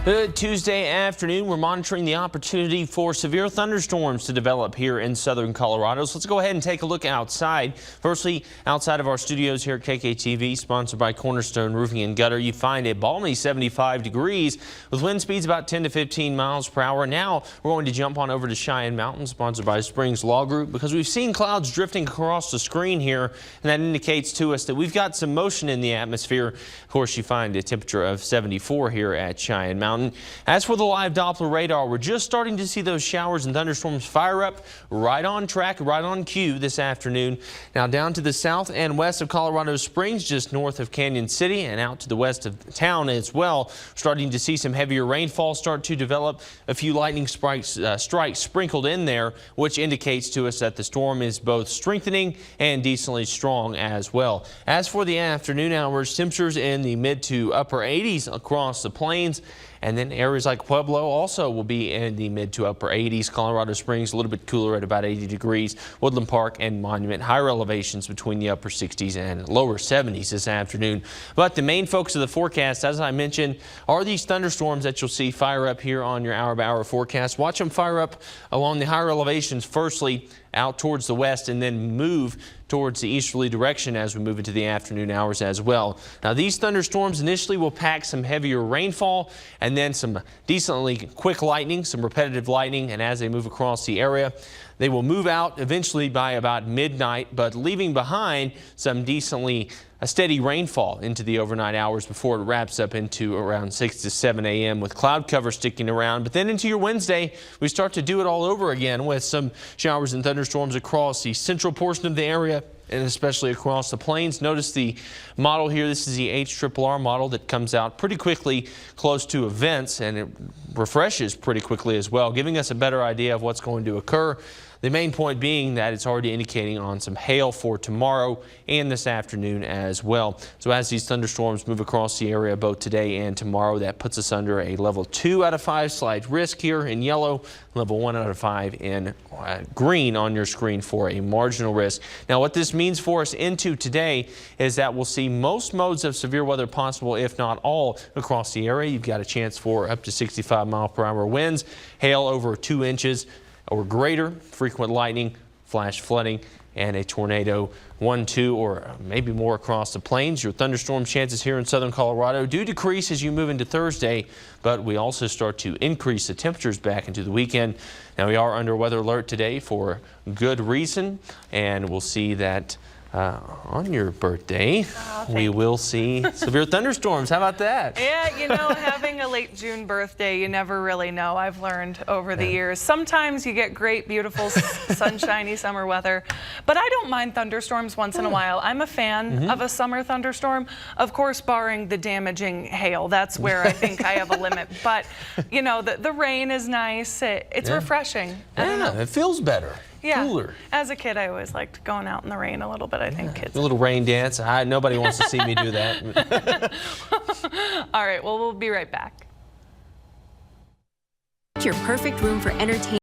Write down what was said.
Good Tuesday afternoon. We're monitoring the opportunity for severe thunderstorms to develop here in southern Colorado. So let's go ahead and take a look outside. Firstly, outside of our studios here at KKTV, sponsored by Cornerstone Roofing and Gutter, you find a balmy 75 degrees with wind speeds about 10 to 15 miles per hour. Now we're going to jump on over to Cheyenne Mountain, sponsored by Springs Law Group, because we've seen clouds drifting across the screen here, and that indicates to us that we've got some motion in the atmosphere. Of course, you find a temperature of 74 here at Cheyenne Mountain. As for the live Doppler radar, we're just starting to see those showers and thunderstorms fire up, right on track, right on cue this afternoon. Now down to the south and west of Colorado Springs, just north of Canyon City, and out to the west of town as well, starting to see some heavier rainfall start to develop. A few lightning strikes sprinkled in there, which indicates to us that the storm is both strengthening and decently strong as well. As for the afternoon hours, temperatures in the mid to upper 80s across the plains. And then areas like Pueblo also will be in the mid to upper 80s. Colorado Springs a little bit cooler at about 80 degrees. Woodland Park and Monument higher elevations between the upper 60s and lower 70s this afternoon. But the main focus of the forecast, as I mentioned, are these thunderstorms that you'll see fire up here on your hour-by-hour forecast. Watch them fire up along the higher elevations, firstly out towards the west, and then move towards the easterly direction as we move into the afternoon hours as well. Now these thunderstorms initially will pack some heavier rainfall and then some decently quick lightning, some repetitive lightning, and as they move across the area, they will move out eventually by about midnight, but leaving behind some decently steady rainfall into the overnight hours before it wraps up into around 6 to 7 a.m. with cloud cover sticking around. But then into your Wednesday, we start to do it all over again with some showers and thunderstorms across the central portion of the area and especially across the plains. Notice the model here. This is the HRRR model that comes out pretty quickly close to events, and it refreshes pretty quickly as well, giving us a better idea of what's going to occur. The main point being that it's already indicating on some hail for tomorrow and this afternoon as well. So as these thunderstorms move across the area both today and tomorrow, that puts us under a level 2 out of 5 slight risk here in yellow, level 1 out of 5 in green on your screen for a marginal risk. Now what this means for us into today is that we'll see most modes of severe weather possible, if not all, across the area. You've got a chance for up to 65 mile per hour winds, hail over 2 inches or greater, frequent lightning, flash flooding, and a tornado 1, 2, or maybe more across the plains. Your thunderstorm chances here in southern Colorado do decrease as you move into Thursday, but we also start to increase the temperatures back into the weekend. Now we are under weather alert today for good reason, and we'll see that on your birthday, we will see severe thunderstorms. How about that? Yeah, you know, having a late June birthday, you never really know. I've learned over the years. Sometimes you get great, beautiful, sunshiny summer weather, but I don't mind thunderstorms once in a while. I'm a fan of a summer thunderstorm, of course, barring the damaging hail. That's where I think I have a limit. But, you know, the rain is nice. It's refreshing. Yeah, it feels better. Yeah. Cooler. As a kid, I always liked going out in the rain a little bit. I think kids. A little rain dance. Nobody wants to see me do that. All right. Well, we'll be right back. Your perfect room for entertainment.